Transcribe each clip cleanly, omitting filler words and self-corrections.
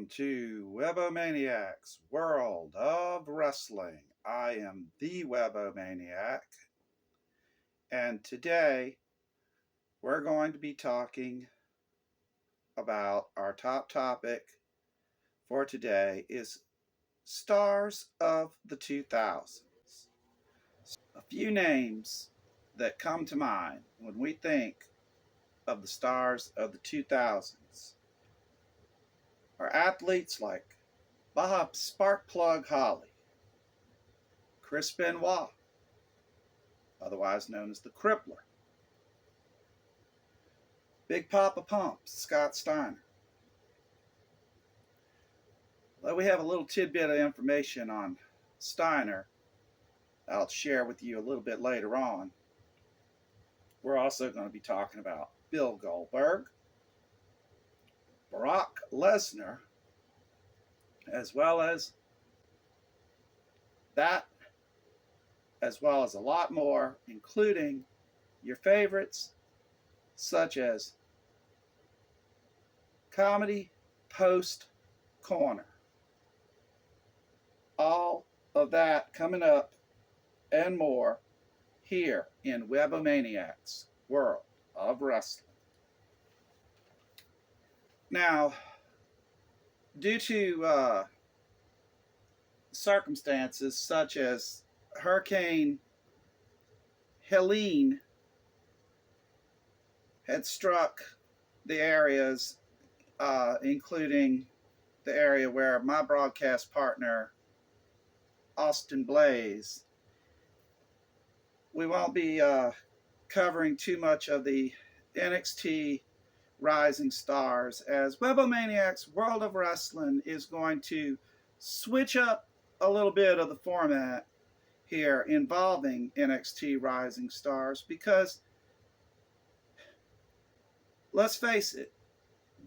Welcome to WeboManiacs World of Wrestling. I am the WeboManiac, and today we're going to be talking about our top topic for today is stars of the 2000s. A few names that come to mind when we think of the stars of the 2000s are athletes like Bob Sparkplug Holly, Chris Benoit, otherwise known as the Crippler, Big Papa Pumps, Scott Steiner. Though we have a little tidbit of information on Steiner I'll share with you a little bit later on. We're also going to be talking about Bill Goldberg, Brock Lesnar, as well as that, as well as a lot more, including your favorites, such as Comedy Post Corner. All of that coming up and more here in WeboManiacs World of Wrestling. Now, due to circumstances such as Hurricane Helene had struck the areas, including the area where my broadcast partner, Austin Blaze, we won't be covering too much of the NXT Rising Stars, as WeboManiacs World of Wrestling is going to switch up a little bit of the format here involving NXT Rising Stars, because let's face it,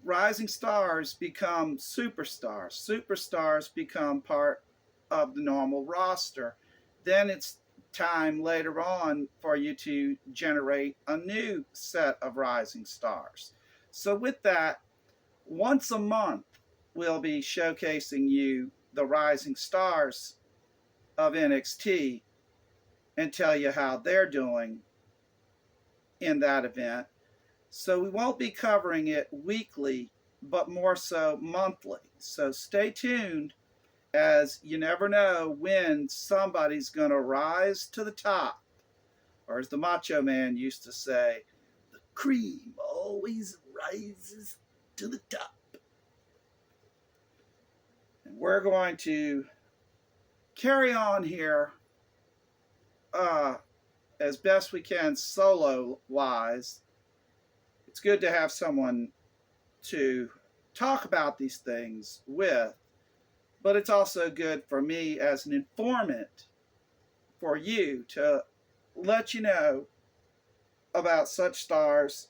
Rising Stars become superstars. Superstars become part of the normal roster. Then it's time later on for you to generate a new set of Rising Stars. So with that, once a month, we'll be showcasing you the Rising Stars of NXT and tell you how they're doing in that event. So we won't be covering it weekly, but more so monthly. So stay tuned, as you never know when somebody's going to rise to the top. Or as the Macho Man used to say, the cream always rises to the top. And we're going to carry on here as best we can solo-wise. It's good to have someone to talk about these things with, but it's also good for me as an informant for you to let you know about such stars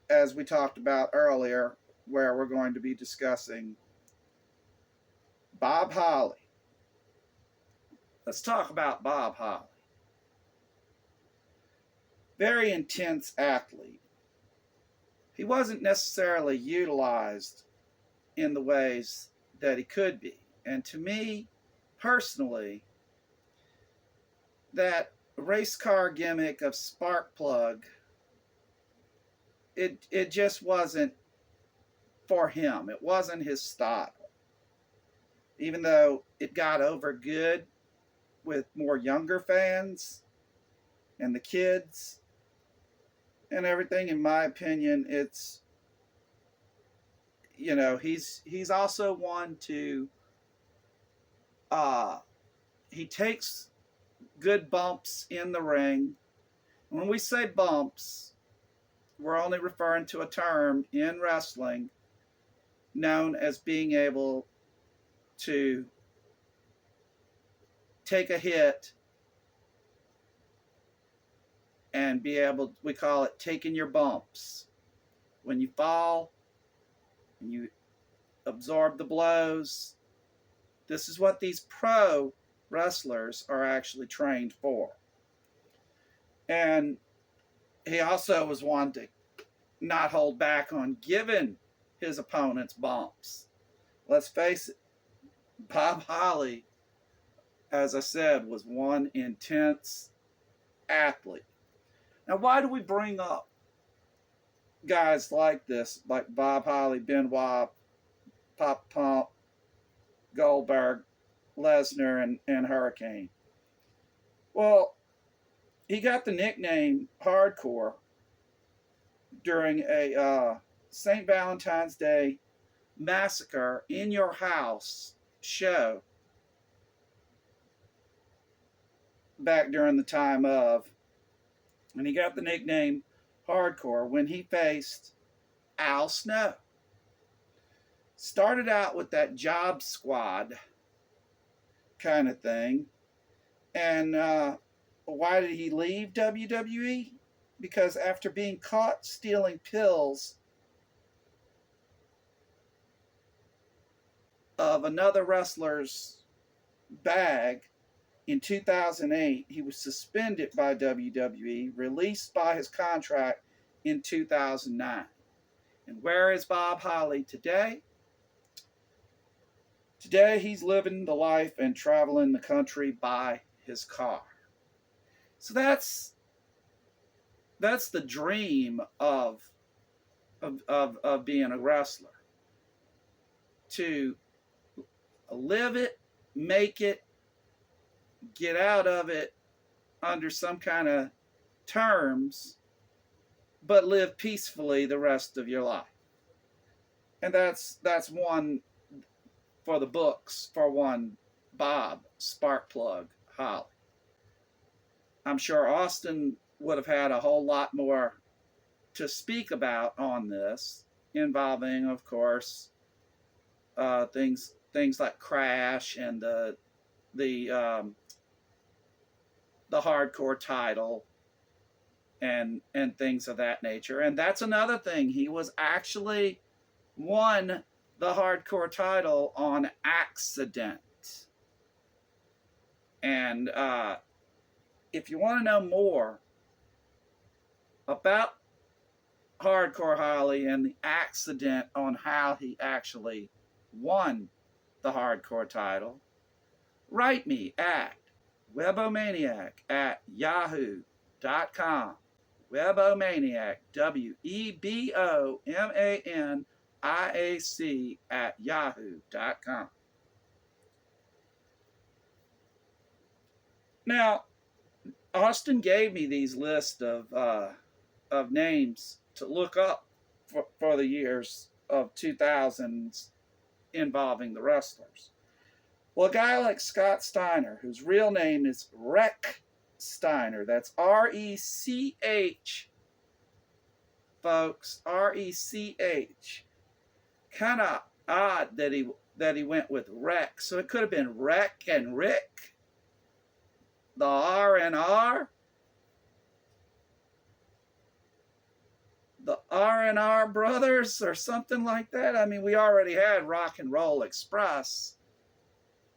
as we talked about earlier, where we're going to be discussing Bob Holly. Let's talk about Bob Holly. Very intense athlete. He wasn't necessarily utilized in the ways that he could be. And to me, personally, that race car gimmick of Sparkplug, it just wasn't for him. It wasn't his style. Even though it got over good with more younger fans and the kids and everything, in my opinion, it's, you know, he's also one to, he takes good bumps in the ring. When we say bumps, we're only referring to a term in wrestling known as being able to take a hit and be able, we call it taking your bumps. When you fall and you absorb the blows, this is what these pro wrestlers are actually trained for. And he also was one to not hold back on giving his opponents bumps. let's face it, Bob Holly, as I said, was one intense athlete. Now, why do we bring up guys like this, like Bob Holly, Benoit, Pop Pump, Goldberg, Lesnar, and Hurricane? Well, he got the nickname Hardcore during a St. Valentine's Day Massacre in Your House show back during the time of, and he got the nickname Hardcore when he faced Al Snow. Started out with that job squad kind of thing. And why did he leave WWE? Because after being caught stealing pills of another wrestler's bag in 2008, he was suspended by WWE, released by his contract in 2009. And where is Bob Holly today? Today he's living the life and traveling the country by his car. So that's the dream of being a wrestler. To live it, make it, get out of it under some kind of terms, but live peacefully the rest of your life. And that's one for the books, for one Bob Sparkplug Holly. I'm sure Austin would have had a whole lot more to speak about on this, involving, of course, things like Crash and the hardcore title and things of that nature. And that's another thing. He was actually won the hardcore title on accident. And if you want to know more about Hardcore Holly and the accident on how he actually won the hardcore title, write me at WeboManiac@yahoo.com. WeboManiac, WEBOMANIAC@yahoo.com. Now, Austin gave me these lists of names to look up for the years of 2000s involving the wrestlers. Well, a guy like Scott Steiner, whose real name is Rech Steiner, that's R-E-C-H, folks, R-E-C-H. Kind of odd that he went with Rech. So it could have been Rech and Rick, the R and R, the R&R Brothers, or something like that. I mean, we already had Rock and Roll Express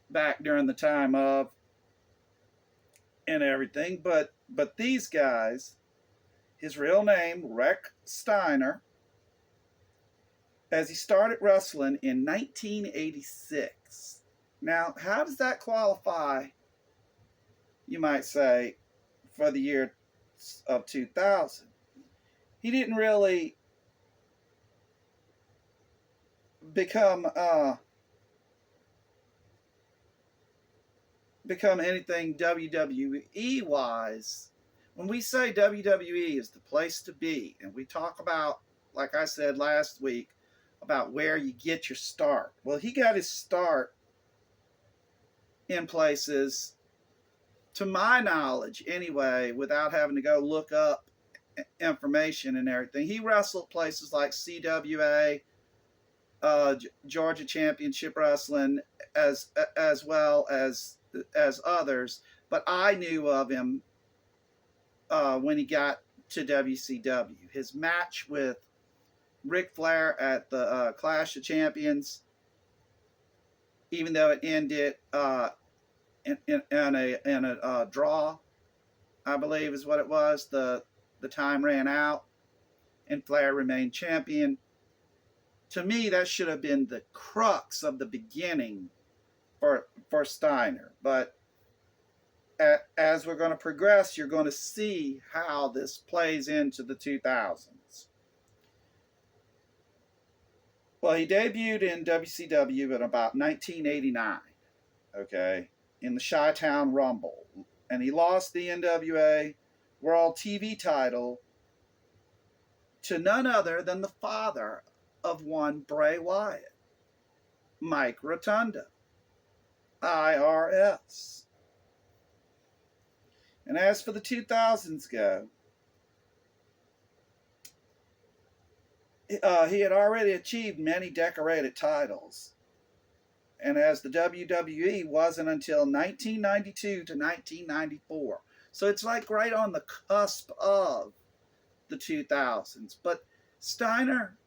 back during the time of and everything, but these guys, his real name, Rech Steiner, as he started wrestling in 1986. Now, how does that qualify, you might say, for the year of 2000? He didn't really become anything WWE wise. When we say WWE is the place to be, and we talk about, like I said last week, about where you get your start. Well, he got his start in places, to my knowledge anyway, without having to go look up information and everything. He wrestled places like CWA, Georgia Championship Wrestling, as well as others. But I knew of him when he got to WCW. His match with Ric Flair at the Clash of Champions, even though it ended in a draw, I believe is what it was. The time ran out, and Flair remained champion To me, that should have been the crux of the beginning for Steiner. But as we're going to progress, you're going to see how this plays into the 2000s. Well, he debuted in WCW in about 1989, okay, in the Chi-Town Rumble. And he lost the NWA World TV title to none other than the father of one Bray Wyatt, Mike Rotunda, IRS. And as for the 2000s go, he had already achieved many decorated titles. And as the WWE wasn't until 1992 to 1994. So it's like right on the cusp of the 2000s. But Steiner,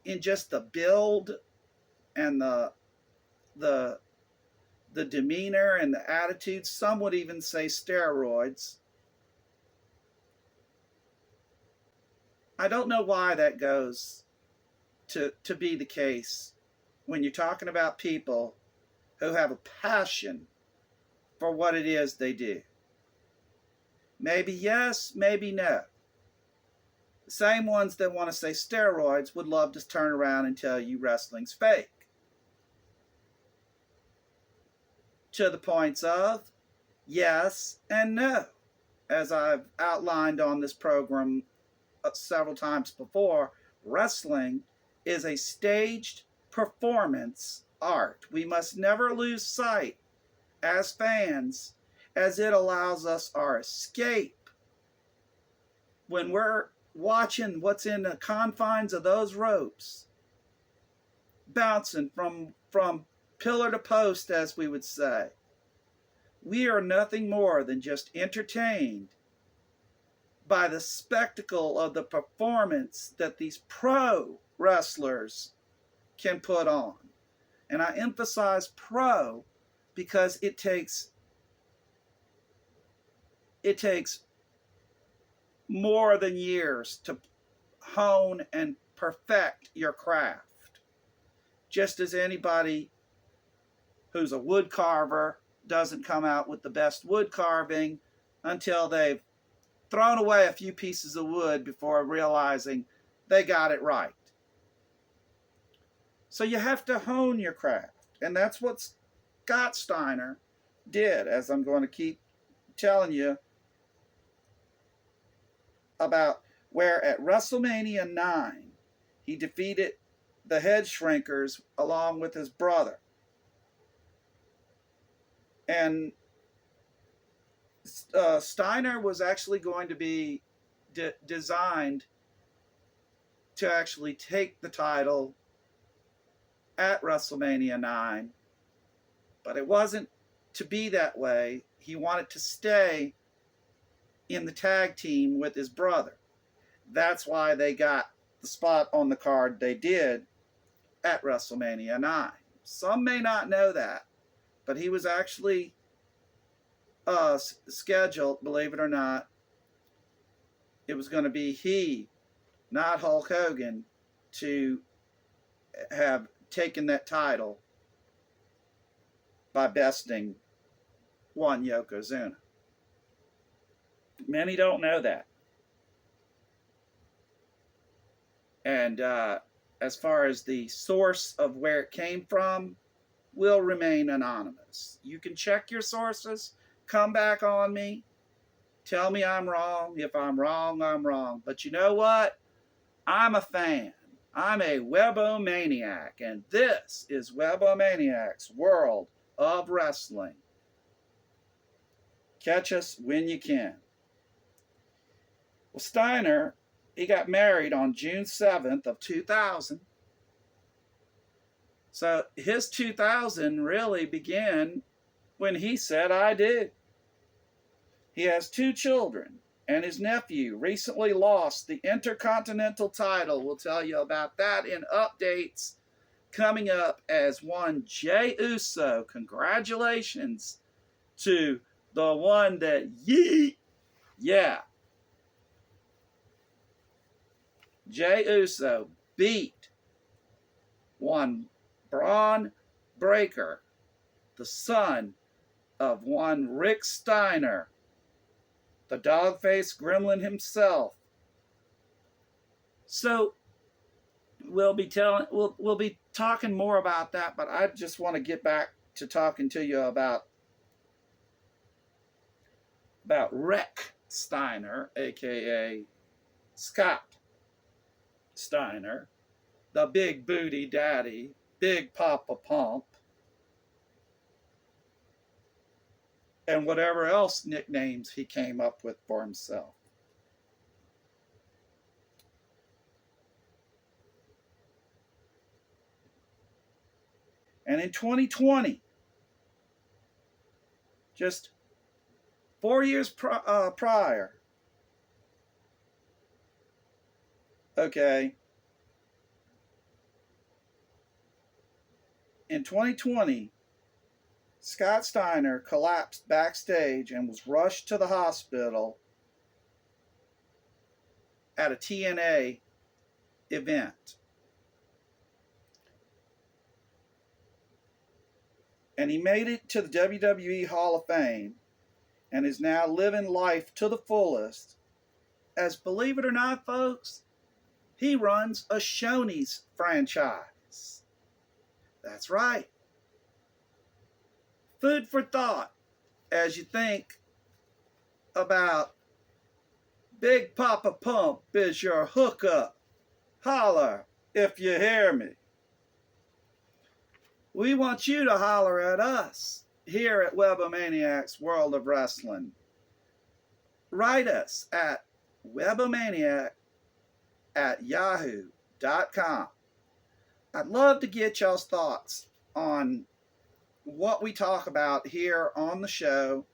in just the build and the demeanor and the attitude, some would even say steroids. I don't know why that goes to be the case when you're talking about people who have a passion for what it is they do. Maybe yes, maybe no. The same ones that want to say steroids would love to turn around and tell you wrestling's fake. To the points of yes and no. As I've outlined on this program several times before, wrestling is a staged performance art. We must never lose sight as fans, as it allows us our escape. When we're watching what's in the confines of those ropes, bouncing from pillar to post, as we would say, we are nothing more than just entertained by the spectacle of the performance that these pro wrestlers can put on. And I emphasize pro because it takes more than years to hone and perfect your craft. Just as anybody who's a wood carver doesn't come out with the best wood carving until they've thrown away a few pieces of wood before realizing they got it right. So you have to hone your craft. And that's what Scott Steiner did, as I'm going to keep telling you about, where at WrestleMania 9, he defeated the Head Shrinkers along with his brother. And Steiner was actually going to be designed to actually take the title at WrestleMania 9, but it wasn't to be that way. He wanted to stay in the tag team with his brother. That's why they got the spot on the card they did at WrestleMania 9. Some may not know that, but he was actually scheduled, believe it or not, it was going to be he, not Hulk Hogan, to have taken that title by besting one Yokozuna. Many don't know that. And as far as the source of where it came from, will remain anonymous. You can check your sources, come back on me, tell me I'm wrong. If I'm wrong, I'm wrong. But you know what? I'm a fan. I'm a WeboManiac, and this is WeboManiacs World of Wrestling. Catch us when you can. Well, Steiner, he got married on June 7th of 2000. So his 2000 really began when he said, I do. He has 2 children, and his nephew recently lost the Intercontinental title. We'll tell you about that in updates coming up as one Jey Uso. Congratulations to the one that Jey Uso beat one Braun Breaker, the son of one Rick Steiner, the dog-faced gremlin himself. So we'll be talking more about that, but I just want to get back to talking to you about Rick Steiner, aka Scott Steiner, the big booty daddy, Big Papa Pump, and whatever else nicknames he came up with for himself. And in 2020, just 4 years prior, okay, in 2020, Scott Steiner collapsed backstage and was rushed to the hospital at a TNA event. And he made it to the WWE Hall of Fame and is now living life to the fullest as, believe it or not, folks, he runs a Shoney's franchise. That's right. Food for thought as you think about Big Papa Pump is your hookup. Holler if you hear me. We want you to holler at us here at WeboManiacs World of Wrestling. Write us at WeboManiac@yahoo.com. I'd love to get y'all's thoughts on what we talk about here on the show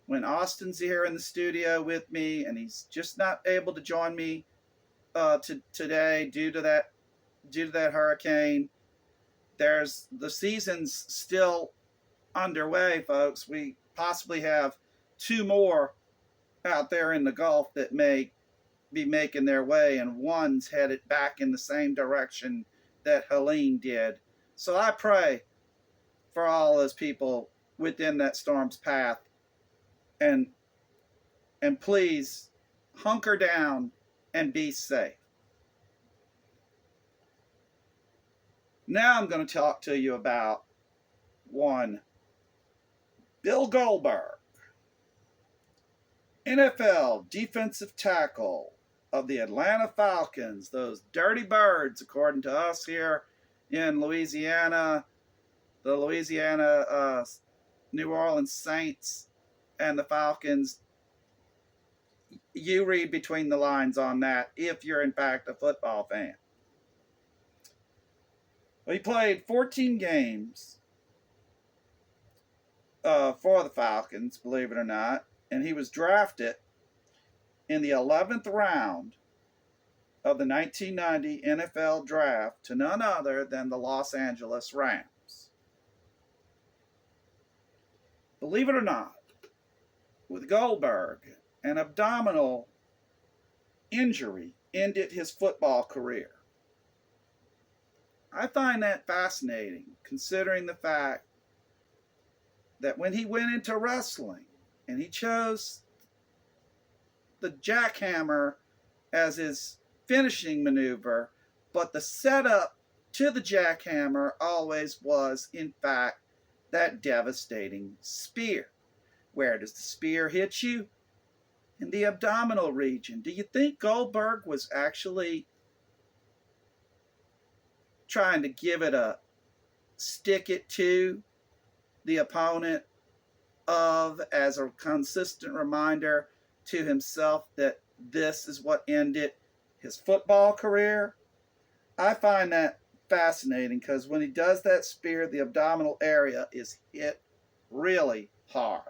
when Austin's here in the studio with me and he's just not able to join me today due to that hurricane. There's the season's still underway, folks. We possibly have 2 more out there in the Gulf that may be making their way, and one's headed back in the same direction that Helene did. So I pray for all those people within that storm's path, and please hunker down and be safe. Now I'm going to talk to you about one Bill Goldberg, NFL defensive tackle of the Atlanta Falcons, those dirty birds, according to us here in Louisiana, the Louisiana New Orleans Saints and the Falcons. You read between the lines on that if you're in fact a football fan. Well, he played 14 games for the Falcons, believe it or not, and he was drafted in the 11th round of the 1990 NFL Draft to none other than the Los Angeles Rams. Believe it or not, with Goldberg, an abdominal injury ended his football career. I find that fascinating, considering the fact that when he went into wrestling and he chose the jackhammer as his finishing maneuver, but the setup to the jackhammer always was, in fact, that devastating spear. Where does the spear hit you? In the abdominal region. Do you think Goldberg was actually trying to give it a stick it to the opponent as a consistent reminder to himself that this is what ended his football career? I find that fascinating because when he does that spear, the abdominal area is hit really hard.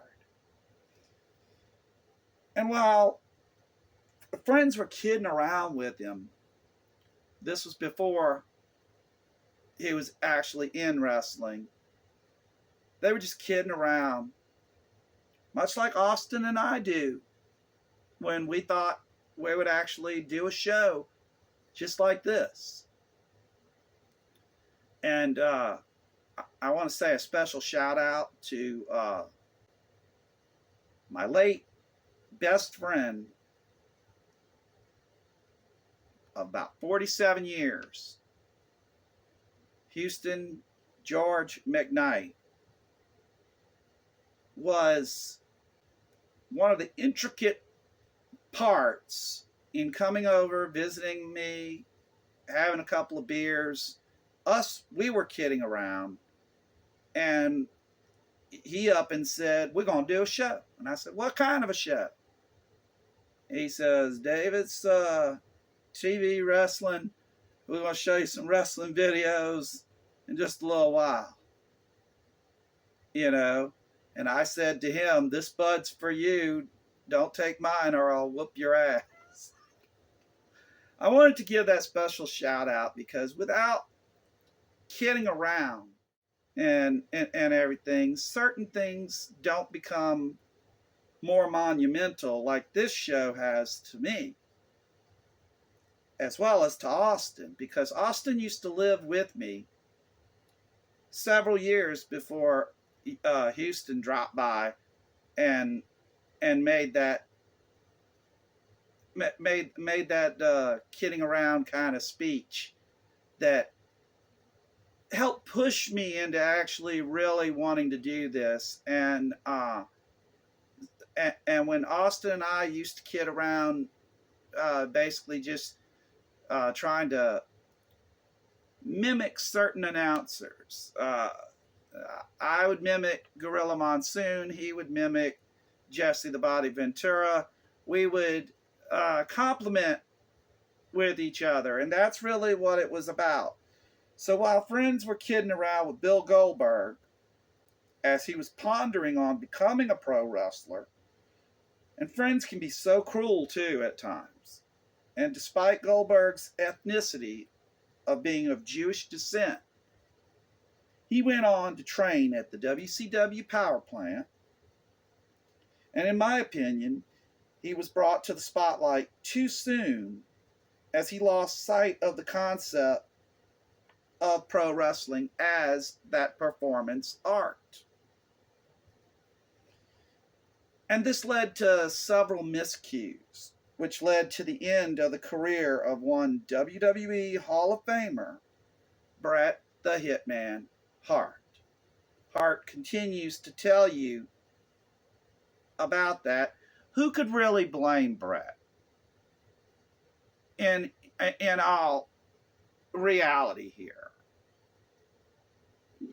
And while friends were kidding around with him, this was before he was actually in wrestling. They were just kidding around, much like Austin and I do, when we thought we would actually do a show just like this. And I want to say a special shout out to my late best friend of about 47 years, Houston George McKnight, was one of the intricate parts in coming over, visiting me, having a couple of beers. We were kidding around, and he up and said, "We're going to do a show." And I said, "What kind of a show?" He says, "David's TV wrestling. We're going to show you some wrestling videos in just a little while." You know, and I said to him, "This bud's for you. Don't take mine or I'll whoop your ass." I wanted to give that special shout out because without kidding around and everything, certain things don't become more monumental like this show has to me, as well as to Austin, because Austin used to live with me several years before Houston dropped by and made that kidding around kind of speech that helped push me into actually really wanting to do this. And when Austin and I used to kid around, basically just trying to mimic certain announcers. I would mimic Gorilla Monsoon. He would mimic Jesse the Body Ventura. We would compliment with each other, and that's really what it was about. So while friends were kidding around with Bill Goldberg as he was pondering on becoming a pro wrestler, and friends can be so cruel too at times, and despite Goldberg's ethnicity of being of Jewish descent, he went on to train at the WCW power plant, and in my opinion, he was brought to the spotlight too soon as he lost sight of the concept of pro wrestling as that performance art. And this led to several miscues, which led to the end of the career of one WWE Hall of Famer, Bret the Hitman Hart. Hart continues to tell you about that. Who could really blame Bret? In all reality here,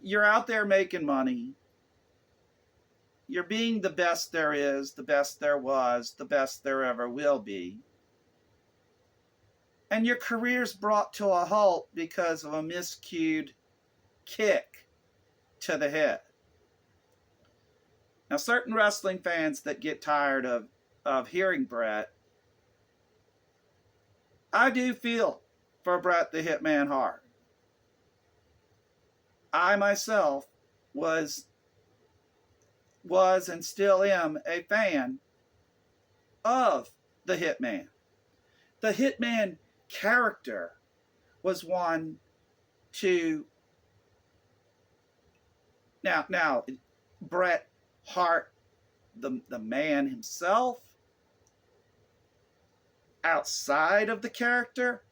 you're out there making money. You're being the best there is, the best there was, the best there ever will be. And your career's brought to a halt because of a miscued kick to the head. Now, certain wrestling fans that get tired of hearing Bret, I do feel for Bret the Hitman Hart. I myself was and still am a fan of the Hitman. The Hitman character was one to now Bret Hart, the man himself, outside of the character,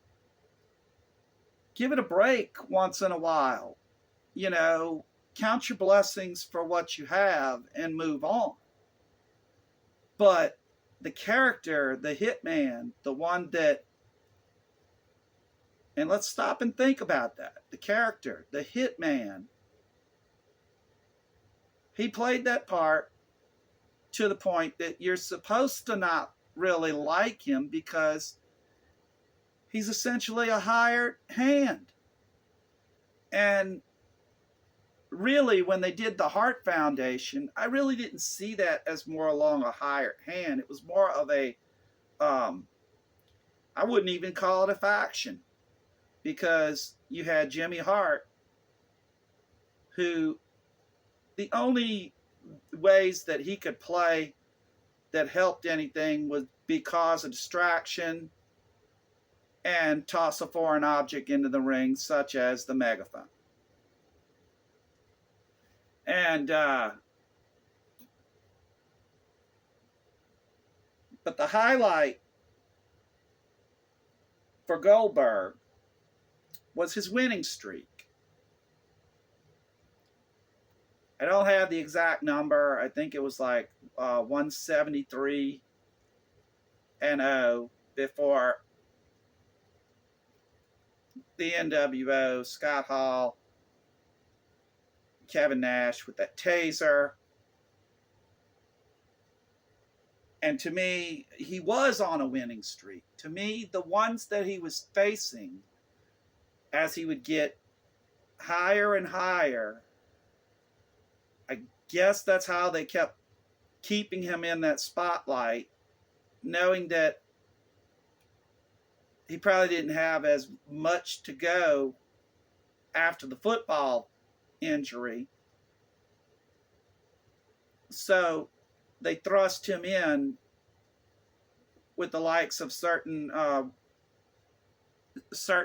give it a break once in a while. You know, count your blessings for what you have and move on. But the character, the Hitman, the one that, and let's stop and think about that. The character, the Hitman, he played that part to the point that you're supposed to not really like him because he's essentially a hired hand. And really, when they did the Hart Foundation, I really didn't see that as more along a hired hand. It was more of a, I wouldn't even call it a faction, because you had Jimmy Hart, who the only ways that he could play that helped anything would be cause a distraction and toss a foreign object into the ring, such as the megaphone. And but the highlight for Goldberg was his winning streak. I don't have the exact number. I think it was like 173 and 0 before the NWO, Scott Hall, Kevin Nash with that taser. And to me, he was on a winning streak. To me, the ones that he was facing, as he would get higher and higher, I guess that's how they kept keeping him in that spotlight, knowing that he probably didn't have as much to go after the football injury. So they thrust him in with the likes of certain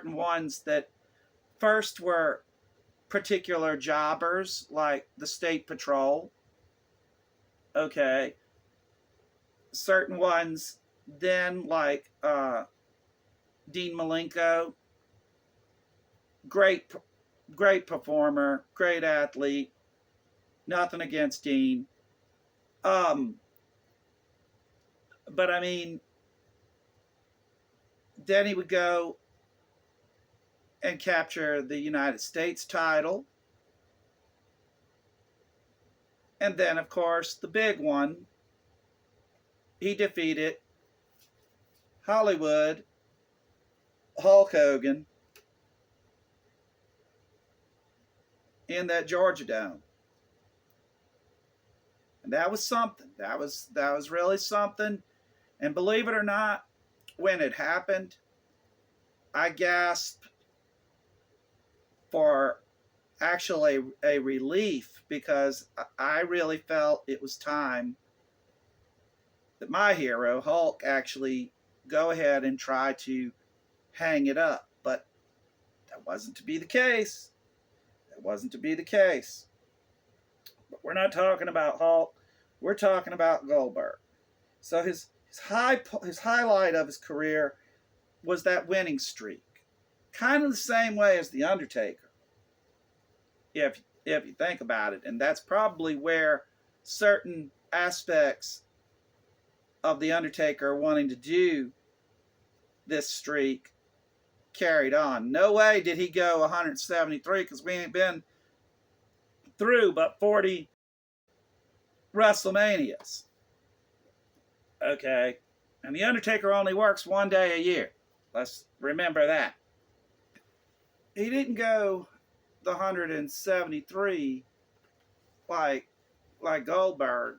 ones that first were particular jobbers, like the State Patrol. Okay. Certain ones then, like Dean Malenko, great performer, great athlete. Nothing against Dean. But I mean, then he would go and capture the United States title. And then, of course, the big one, he defeated Hollywood Hulk Hogan in that Georgia Dome. And that was something. That was really something. And believe it or not, when it happened, I gasped for actually a relief, because I really felt it was time that my hero, Hulk, actually go ahead and try to hang it up. But that wasn't to be the case. That wasn't to be the case. But we're not talking about Hulk. We're talking about Goldberg. So his highlight of his career was that winning streak. Kind of the same way as The Undertaker, if you think about it. And that's probably where certain aspects of The Undertaker wanting to do this streak carried on. No way did he go 173, because we ain't been through but 40 WrestleManias. Okay? And The Undertaker only works one day a year. Let's remember that. He didn't go the 173 like Goldberg.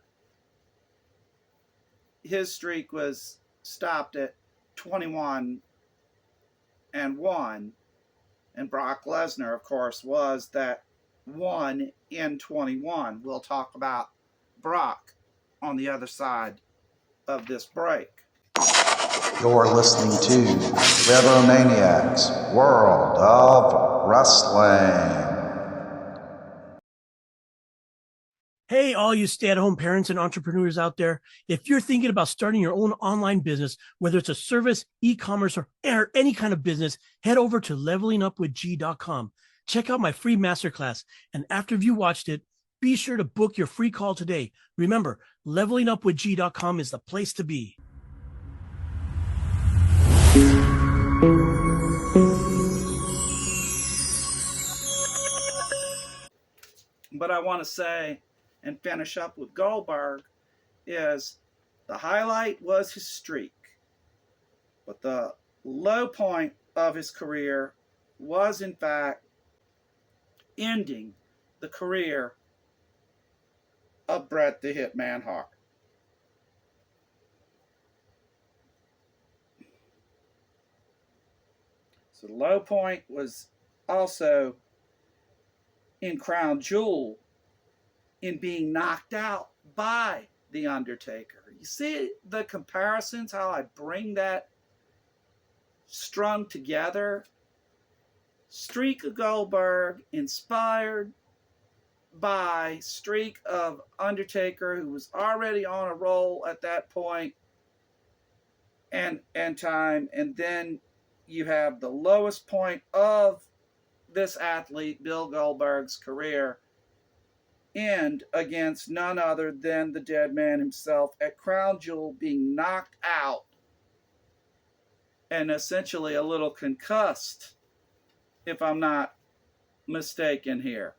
His streak was stopped at 21-1, and Brock Lesnar, of course, was that 1 in 21. We'll talk about Brock on the other side of this break. You're listening to WeboManiacs World of Wrestling. Hey, all you stay-at-home parents and entrepreneurs out there, if you're thinking about starting your own online business, whether it's a service, e-commerce, or any kind of business, head over to levelingupwithg.com. Check out my free masterclass, and after you watched it, be sure to book your free call today. Remember, levelingupwithg.com is the place to be. But I want to say and finish up with Goldberg is the highlight was his streak. But the low point of his career was, in fact, ending the career of Bret the Hitman Hart. So the low point was also in Crown Jewel, in being knocked out by The Undertaker. You see the comparisons, how I bring that strung together? Streak of Goldberg inspired by streak of Undertaker, who was already on a roll at that point, and time, and then you have the lowest point of this athlete, Bill Goldberg's career, end against none other than the dead man himself at Crown Jewel, being knocked out and essentially a little concussed, if I'm not mistaken here.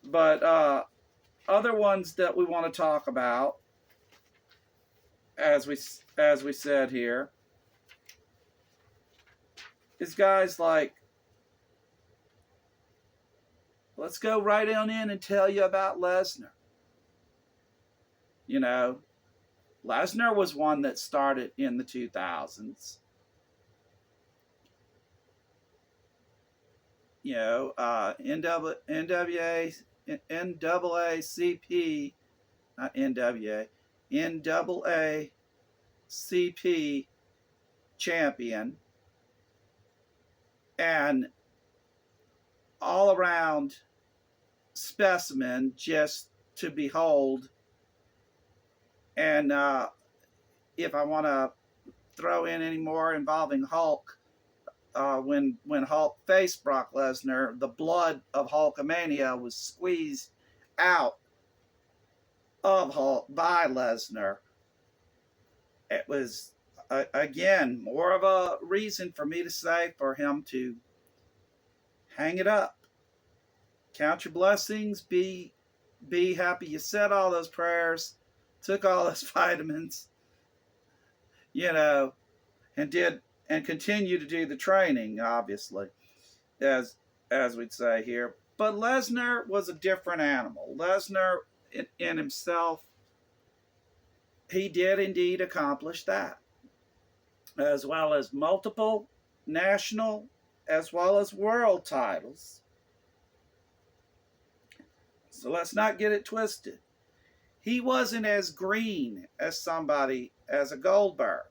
But other ones that we want to talk about, as we said here, is guys like, let's go right on in and tell you about Lesnar. You know, Lesnar was one that started in the 2000s. You know, NAACP, not NWA, NAACP champion, and all around specimen just to behold. And if I want to throw in any more involving Hulk, when Hulk faced Brock Lesnar, the blood of Hulkamania was squeezed out of Hulk by Lesnar. It was, again, more of a reason for me to say for him to hang it up. Count your blessings. Be happy you said all those prayers, took all those vitamins, you know, and continue to do the training, obviously, as we'd say here. But Lesnar was a different animal. Lesnar in himself, he did indeed accomplish that, as well as multiple national as well as world titles. So let's not get it twisted. He wasn't as green as somebody as a Goldberg.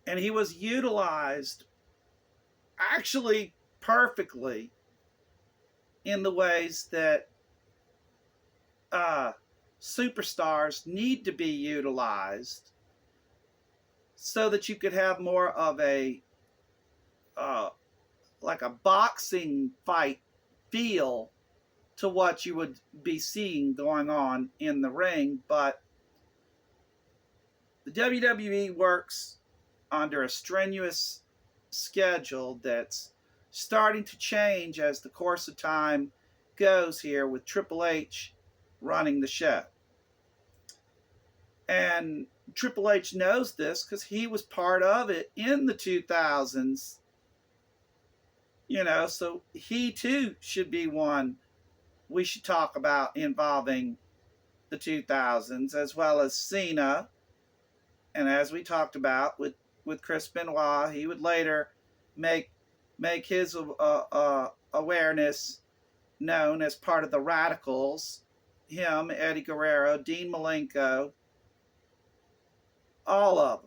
And he was utilized actually perfectly in the ways that superstars need to be utilized, so that you could have more of a like a boxing fight feel to what you would be seeing going on in the ring. But the WWE works under a strenuous schedule that's starting to change as the course of time goes here, with Triple H running the show. And Triple H knows this because he was part of it in the 2000s. You know, so he too should be one we should talk about involving the 2000s, as well as Cena. And as we talked about with Chris Benoit, he would later make his awareness known as part of the Radicals. Him, Eddie Guerrero, Dean Malenko, all of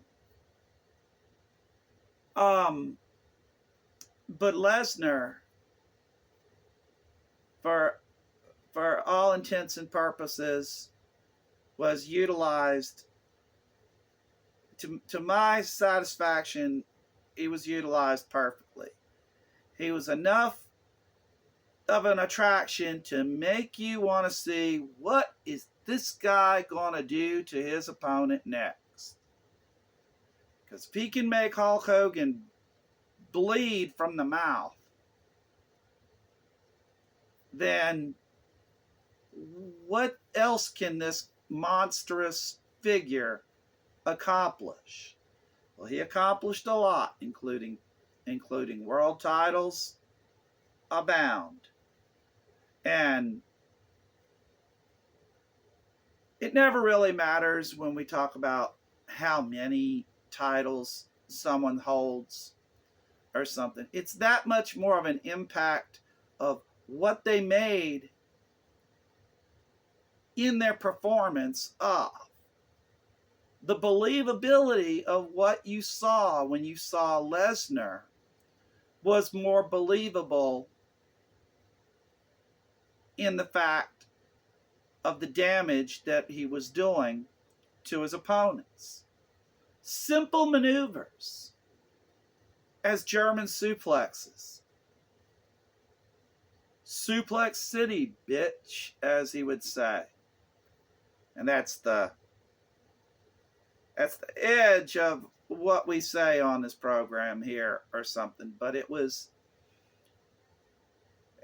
them. But Lesnar, for all intents and purposes, was utilized, to my satisfaction, he was utilized perfectly. He was enough of an attraction to make you want to see, what is this guy going to do to his opponent next? Because if he can make Hulk Hogan bleed from the mouth, then what else can this monstrous figure accomplish? Well, he accomplished a lot, including world titles abound. And it never really matters when we talk about how many titles someone holds or something. It's that much more of an impact of what they made in their performance of. The believability of what you saw when you saw Lesnar was more believable in the fact of the damage that he was doing to his opponents. Simple maneuvers as German suplexes. Suplex City, bitch, as he would say. And that's the edge of what we say on this program here or something. But it was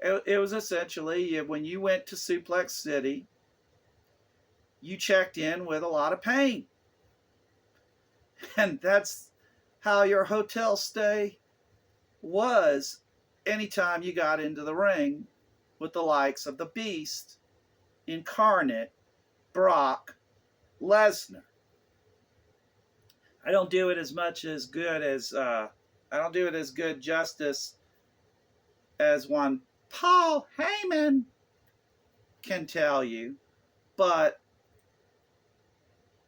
essentially, when you went to Suplex City, you checked in with a lot of pain. And that's how your hotel stay was anytime you got into the ring with the likes of the Beast, Incarnate, Brock, Lesnar. I don't do it as good justice as one Paul Heyman can tell you, but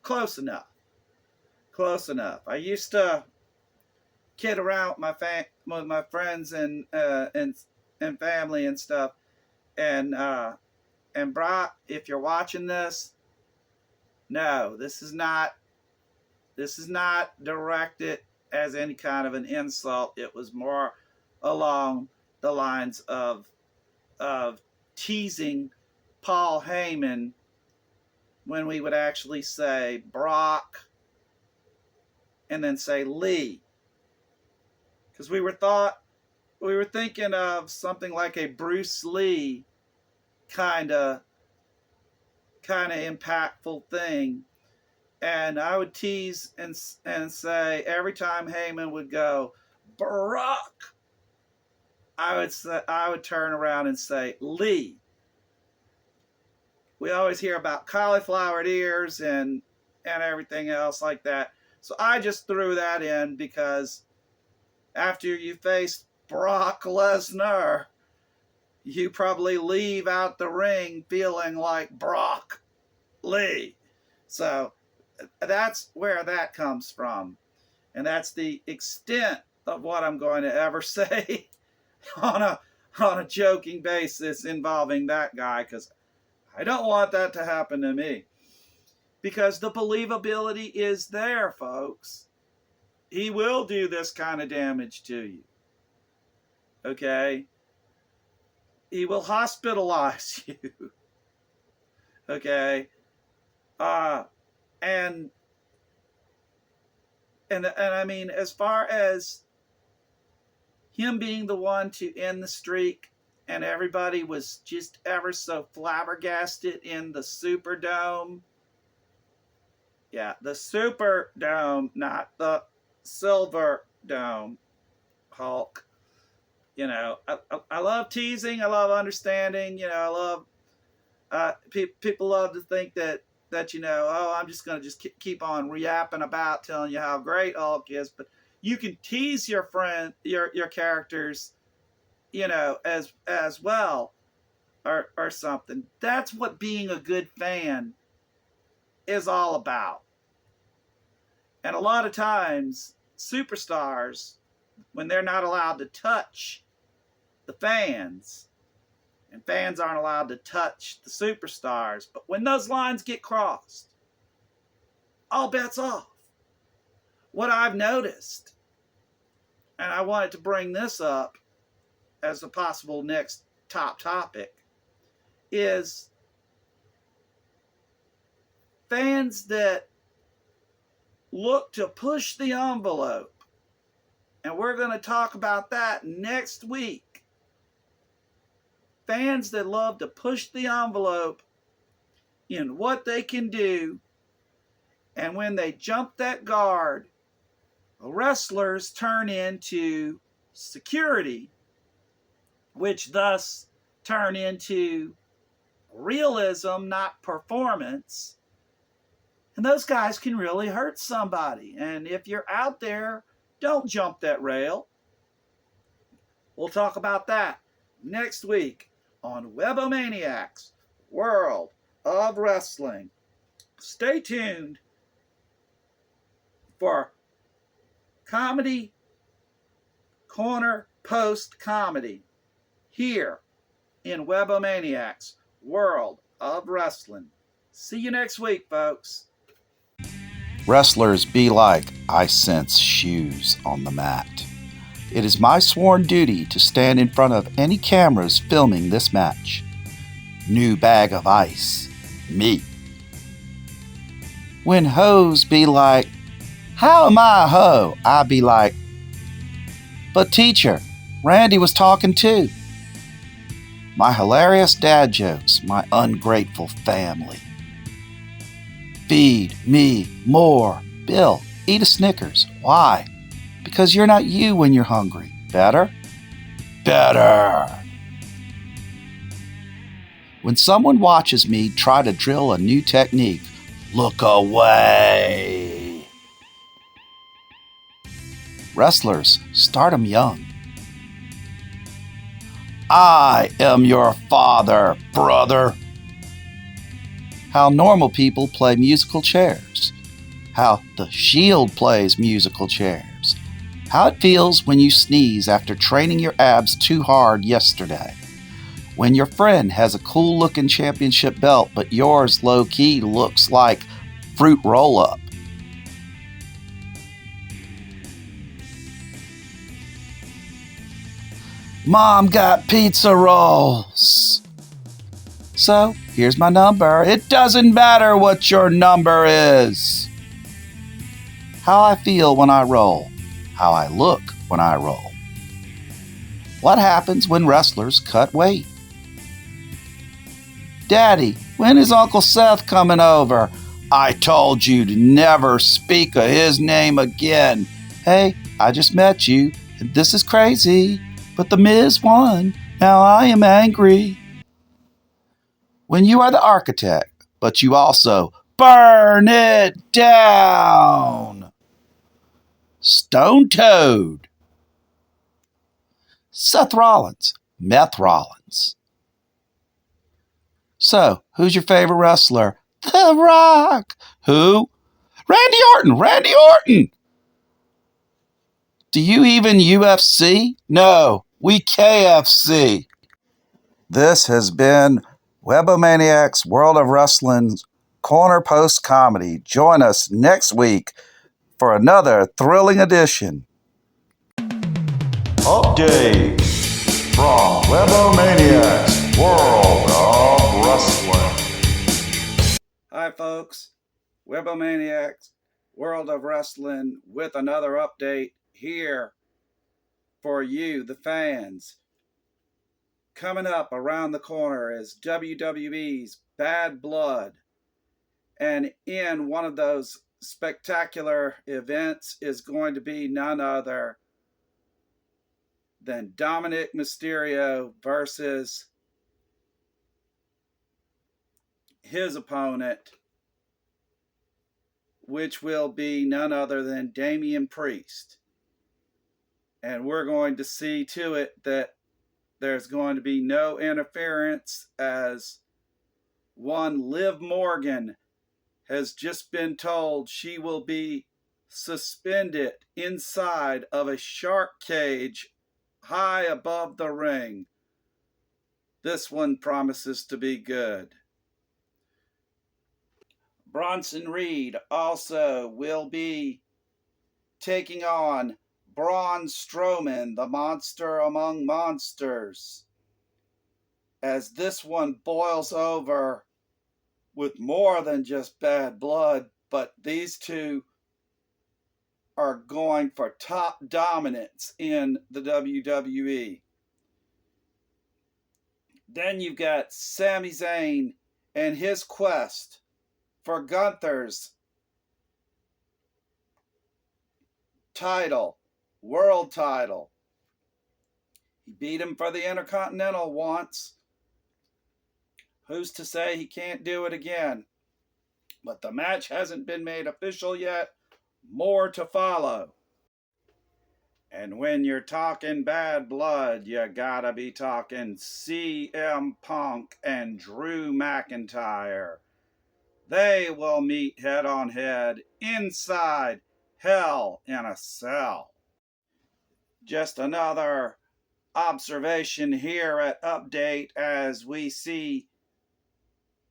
close enough. Close enough. I used to kid around with my friends and family and stuff, and Brock, if you're watching this, no, this is not directed as any kind of an insult. It was more along the lines of teasing Paul Heyman when we would actually say Brock and then say Lee, because we were thinking of something like a Bruce Lee kind of impactful thing. And I would tease and say every time Heyman would go Brock, I would turn around and say Lee. We always hear about cauliflowered ears and everything else like that. So I just threw that in because after you face Brock Lesnar, you probably leave out the ring feeling like Brock Lee. So that's where that comes from. And that's the extent of what I'm going to ever say on a joking basis involving that guy, because I don't want that to happen to me. Because the believability is there, folks. He will do this kind of damage to you. Okay? He will hospitalize you. Okay? And I mean, as far as him being the one to end the streak, and everybody was just ever so flabbergasted in the Superdome. Yeah, the Superdome, not the Silver Dome, Hulk. You know, I love teasing. I love understanding. You know, I love people love to think that you know, oh, I'm just going to keep on yapping about telling you how great Hulk is, but you can tease your characters, you know, as well, or something. That's what being a good fan is all about. And a lot of times, superstars, when they're not allowed to touch the fans, and fans aren't allowed to touch the superstars, but when those lines get crossed, all bets off. What I've noticed, and I wanted to bring this up as a possible next top topic, is fans that look to push the envelope. And we're going to talk about that next week. Fans that love to push the envelope in what they can do. And when they jump that guard, wrestlers turn into security, which thus turn into realism, not performance. And those guys can really hurt somebody. And if you're out there, don't jump that rail. We'll talk about that next week on WeboManiacs, World of Wrestling. Stay tuned for Comedy Corner Post Comedy here in WeboManiacs, World of Wrestling. See you next week, folks. Wrestlers be like I sense shoes on the mat. It is my sworn duty to stand in front of any cameras filming this match. New bag of ice, me. When hoes be like, how am I a hoe? I be like, but teacher, Randy was talking too. My hilarious dad jokes, my ungrateful family. Feed me more. Bill, eat a Snickers. Why? Because you're not you when you're hungry. Better? Better. When someone watches me try to drill a new technique, look away. Wrestlers, start 'em young. I am your father, brother. How normal people play musical chairs. How the Shield plays musical chairs. How it feels when you sneeze after training your abs too hard yesterday. When your friend has a cool looking championship belt, but yours low key looks like fruit roll up. Mom got pizza rolls. So, here's my number. It doesn't matter what your number is. How I feel when I roll. How I look when I roll. What happens when wrestlers cut weight? Daddy, when is Uncle Seth coming over? I told you to never speak of his name again. Hey, I just met you, and this is crazy, but The Miz won. Now I am angry. When you are the architect, but you also burn it down. Stone Toad. Seth Rollins. Meth Rollins. So, who's your favorite wrestler? The Rock. Who? Randy Orton. Randy Orton. Do you even UFC? No, we KFC. This has been WeboManiacs World of Wrestling's Corner Post Comedy. Join us next week for another thrilling edition. Update from WeboManiacs World of Wrestling. Hi, folks. WeboManiacs, World of Wrestling, with another update here for you, the fans. Coming up around the corner is WWE's Bad Blood. And in one of those spectacular events is going to be none other than Dominic Mysterio versus his opponent, which will be none other than Damian Priest. And we're going to see to it that there's going to be no interference, as one Liv Morgan has just been told she will be suspended inside of a shark cage high above the ring. This one promises to be good. Bronson Reed also will be taking on Braun Strowman, the monster among monsters, as this one boils over with more than just bad blood, but these two are going for top dominance in the WWE. Then you've got Sami Zayn and his quest for Gunther's title, world title. He beat him for the Intercontinental once. Who's to say he can't do it again? But the match hasn't been made official yet. More to follow. And when you're talking bad blood, you gotta be talking CM Punk and Drew McIntyre. They will meet head on head inside Hell in a Cell. Just another observation here at Update as we see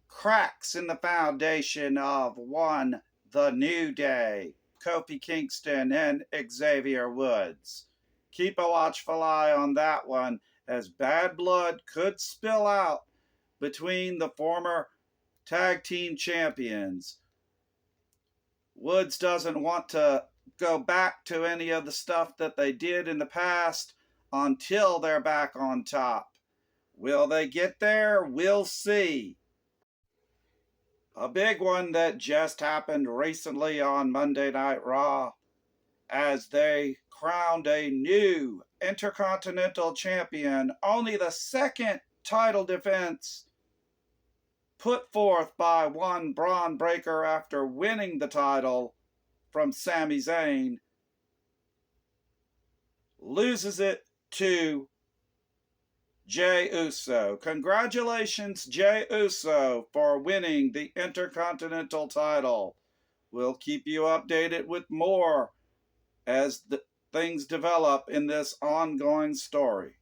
cracks in the foundation of one The New Day, Kofi Kingston and Xavier Woods. Keep a watchful eye on that one, as bad blood could spill out between the former tag team champions. Woods doesn't want to go back to any of the stuff that they did in the past until they're back on top. Will they get there? We'll see. A big one that just happened recently on Monday Night Raw, as they crowned a new Intercontinental Champion, only the second title defense put forth by one Braun Breaker after winning the title from Sami Zayn, loses it to Jey Uso. Congratulations, Jey Uso, for winning the Intercontinental title. We'll keep you updated with more as things develop in this ongoing story.